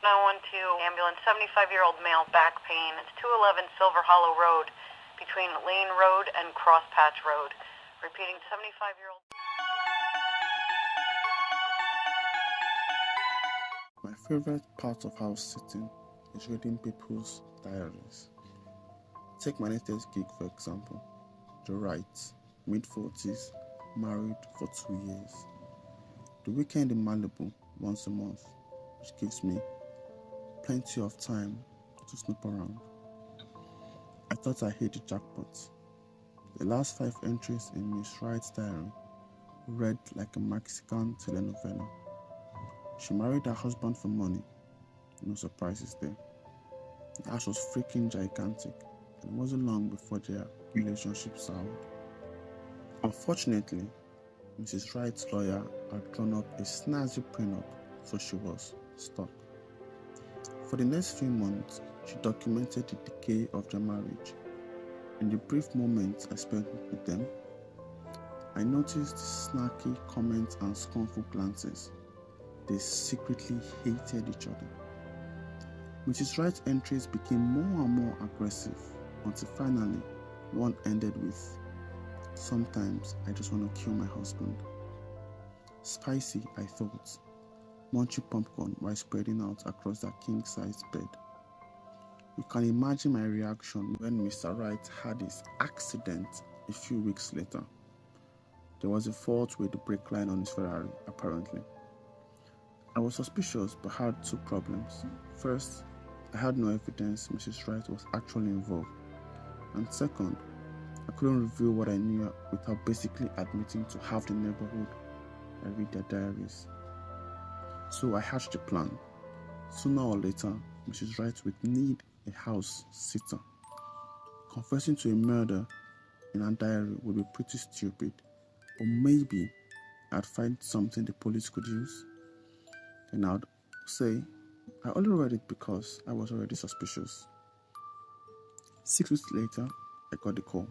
912 ambulance, 75-year-old male, back pain. It's 211 Silver Hollow Road, between Lane Road and Crosspatch Road. Repeating, 75-year-old. My favorite part of house sitting is reading people's diaries. Take my latest gig for example. The writes, mid-40s, married for 2 years. The weekend in Malibu once a month, which gives me plenty of time to snoop around. I thought I hit the jackpot. The last 5 entries in Miss Wright's diary read like a Mexican telenovela. She married her husband for money. No surprises there. The house was freaking gigantic, and it wasn't long before their relationship soured. Unfortunately, Mrs. Wright's lawyer had drawn up a snazzy prenup, so she was stuck. For the next few months, she documented the decay of their marriage. In the brief moments I spent with them, I noticed snarky comments and scornful glances. They secretly hated each other. Mrs. Wright's entries became more and more aggressive until finally one ended with, "Sometimes I just want to kill my husband." Spicy, I thought, munching popcorn while spreading out across that king-sized bed. You can imagine my reaction when Mr. Wright had his accident a few weeks later. There was a fault with the brake line on his Ferrari, apparently. I was suspicious but had 2 problems. First, I had no evidence Mrs. Wright was actually involved. And second, I couldn't reveal what I knew without basically admitting to half the neighborhood I read their diaries. So I hatched a plan. Sooner or later, Mrs. Wright would need a house sitter. Confessing to a murder in her diary would be pretty stupid, but maybe I'd find something the police could use. And I'd say, I only read it because I was already suspicious. 6 weeks later, I got the call.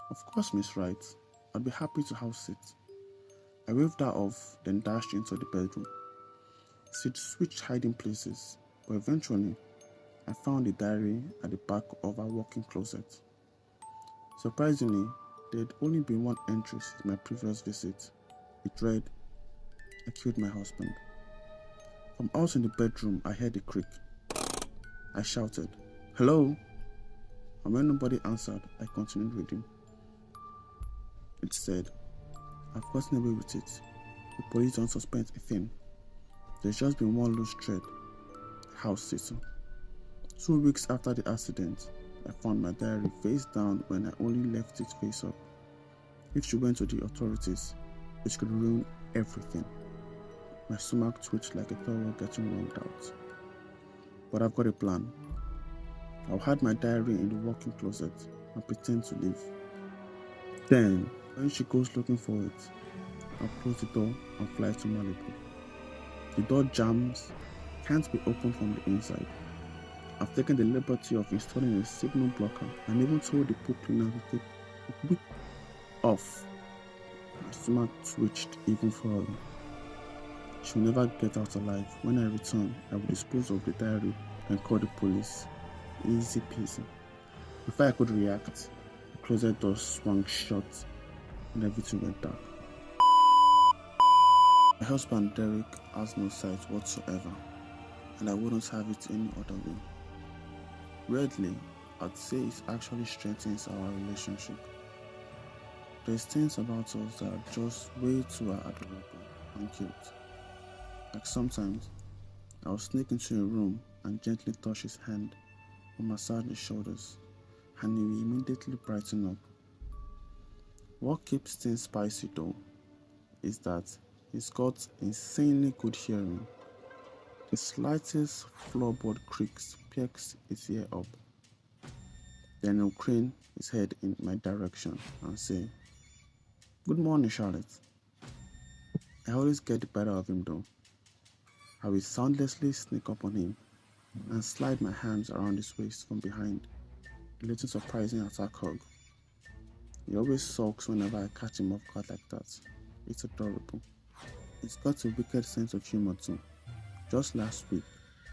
"Of course, Miss Wright, I'd be happy to house sit." I waved her off, then dashed into the bedroom. She'd switched hiding places, but eventually, I found the diary at the back of her walk-in closet. Surprisingly, there had only been 1 entry since my previous visit. It read, "I killed my husband." From out in the bedroom, I heard a creak. I shouted, "Hello?" And when nobody answered, I continued reading. It said, "I've gotten away with it. The police don't suspect a thing. There's just been 1 loose thread. House sitter." 2 weeks after the accident, I found my diary face down when I only left it face up. If she went to the authorities, it could ruin everything. My stomach twitched like a towel getting rolled out. But I've got a plan. I'll hide my diary in the walk-in closet and pretend to leave. Then, when she goes looking for it, I'll close the door and fly to Malibu. The door jams, can't be opened from the inside. I've taken the liberty of installing a signal blocker and even told the pool cleaner to take a whip off. My stomach twitched even further. She'll never get out alive. When I return, I will dispose of the diary and call the police. Easy peasy. Before I could react, the closet door swung shut and everything went dark. My husband Derek has no sight whatsoever, and I wouldn't have it any other way. Weirdly, I'd say it actually strengthens our relationship. There's things about us that are just way too adorable and cute. Like sometimes, I'll sneak into a room and gently touch his hand or massage his shoulders, and he will immediately brighten up. What keeps things spicy though, is that he's got insanely good hearing. The slightest floorboard creaks perks his ear up. Then he'll crane his head in my direction and say, "Good morning, Charlotte." I always get the better of him though. I will soundlessly sneak up on him and slide my hands around his waist from behind, a little surprising attack hug. He always sulks whenever I catch him off guard like that. It's adorable. He's got a wicked sense of humor too. Just last week,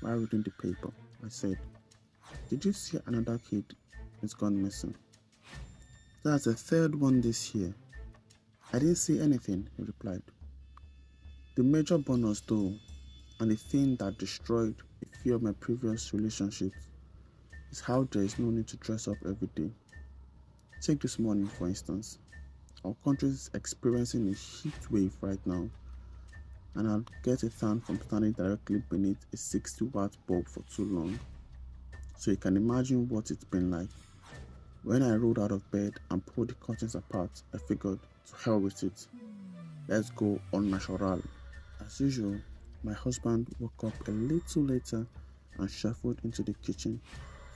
while reading the paper. I said, "Did you see another kid is gone missing?" "That's the third one this year." "I didn't see anything," he replied. The major bonus though, and the thing that destroyed a few of my previous relationships, is how there is no need to dress up every day. Take this morning, for instance. Our country is experiencing a heat wave right now, and I'll get a tan from standing directly beneath a 60-watt bulb for too long. So you can imagine what it's been like. When I rolled out of bed and pulled the curtains apart, I figured, to hell with it. Let's go on natural. As usual, my husband woke up a little later and shuffled into the kitchen,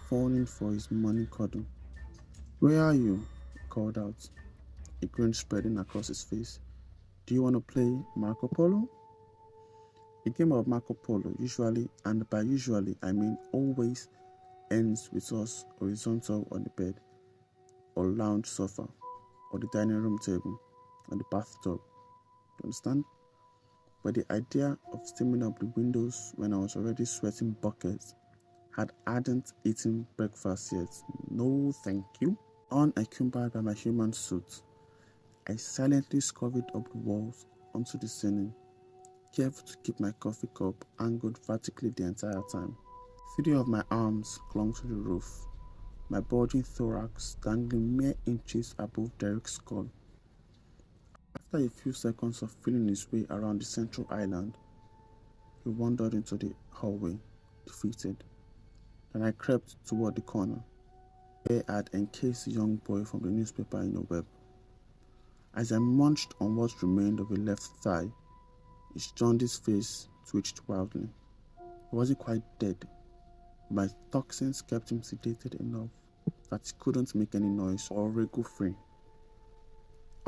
phoning for his morning cuddle. "Where are you?" he called out, a grin spreading across his face. "Do you want to play Marco Polo?" A game of Marco Polo usually, and by usually I mean always, ends with us horizontal on the bed, or lounge sofa, or the dining room table, or the bathtub. You understand? But the idea of steaming up the windows when I was already sweating buckets hadn't eaten breakfast yet. No, thank you. Unencumbered by my human suit, I silently scurried up the walls onto the ceiling, careful to keep my coffee cup angled vertically the entire time. 3 of my arms clung to the roof, my bulging thorax dangling mere inches above Derek's skull. After a few seconds of feeling his way around the central island, he wandered into the hallway, defeated. Then I crept toward the corner, where I had encased the young boy from the newspaper in a web. As I munched on what remained of a left thigh, his jaundiced face twitched wildly. He wasn't quite dead. My toxins kept him sedated enough that he couldn't make any noise or wriggle free.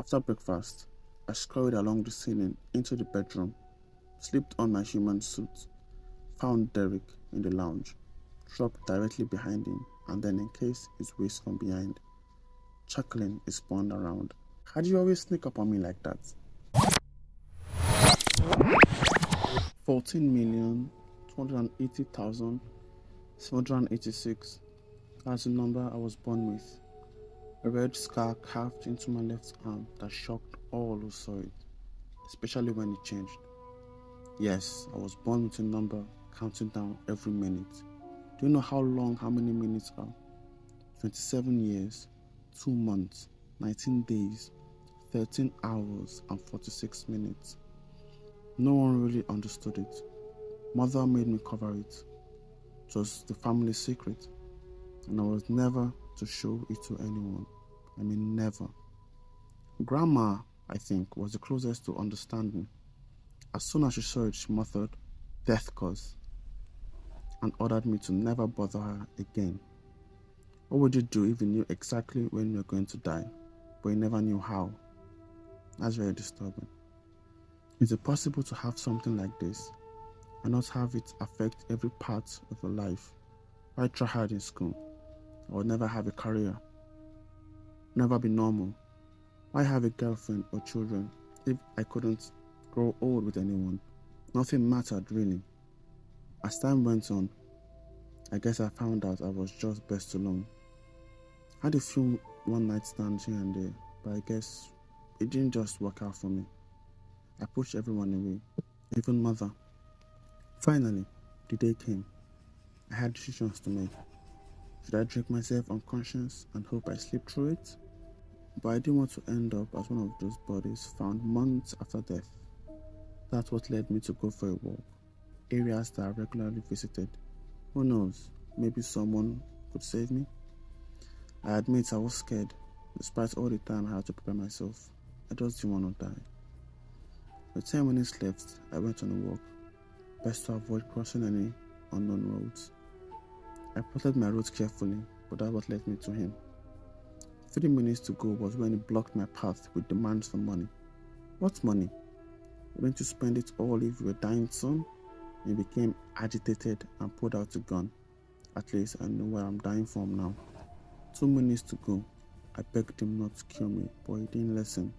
After breakfast, I scurried along the ceiling into the bedroom, slipped on my human suit, found Derek in the lounge, dropped directly behind him, and then encased his waist from behind. Chuckling, he spun around. "How do you always sneak up on me like that?" 14,280,786. That's the number I was born with. A red scar carved into my left arm that shocked all who saw it, especially when it changed. Yes, I was born with a number counting down every minute. Do you know how many minutes are? 27 years, 2 months, 19 days, 13 hours and 46 minutes. No one really understood it. Mother made me cover it. It was the family secret, and I was never to show it to anyone. I mean, never. Grandma, I think, was the closest to understanding. As soon as she saw it, she muttered, "Death cause," and ordered me to never bother her again. What would you do if you knew exactly when you were going to die, but you never knew how? That's very disturbing. Is it possible to have something like this and not have it affect every part of your life? Why try hard in school? I would never have a career. Never be normal. Why have a girlfriend or children if I couldn't grow old with anyone? Nothing mattered really. As time went on, I guess I found out I was just best alone. Had a few one-night stands here and there, but I guess it didn't just work out for me. I pushed everyone away, even mother. Finally, the day came. I had decisions to make. Should I drink myself unconscious and hope I sleep through it? But I didn't want to end up as one of those bodies found months after death. That's what led me to go for a walk. Areas that I regularly visited. Who knows, maybe someone could save me? I admit I was scared, despite all the time I had to prepare myself. I just didn't want to die. With 10 minutes left, I went on a walk. Best to avoid crossing any unknown roads. I plotted my route carefully, but that's what led me to him. 3 minutes to go was when he blocked my path with demands for money. What money? Wouldn't you spend it all if you were dying soon? He became agitated and pulled out a gun. At least I know what I'm dying from now. 2 minutes to go. I begged him not to kill me, but he didn't listen.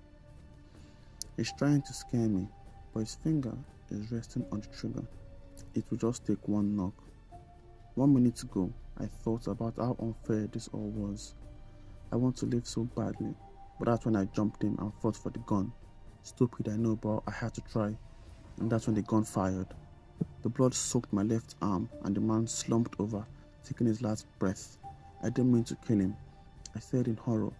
He's trying to scare me, but his finger is resting on the trigger. It will just take one knock, 1 minute ago, I thought about how unfair this all was. I want to live so badly, but that's when I jumped in and fought for the gun. Stupid, I know, but I had to try, and that's when the gun fired. The blood soaked my left arm, and the man slumped over, taking his last breath. I didn't mean to kill him. I stared in horror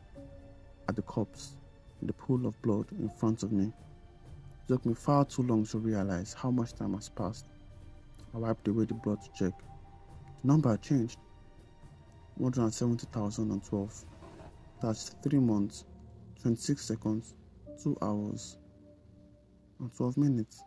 at the corpse in the pool of blood in front of me. It took me far too long to realize how much time has passed. I wiped away the blood to check. The number had changed. 170,012. That's 3 months, 26 seconds, 2 hours, and 12 minutes.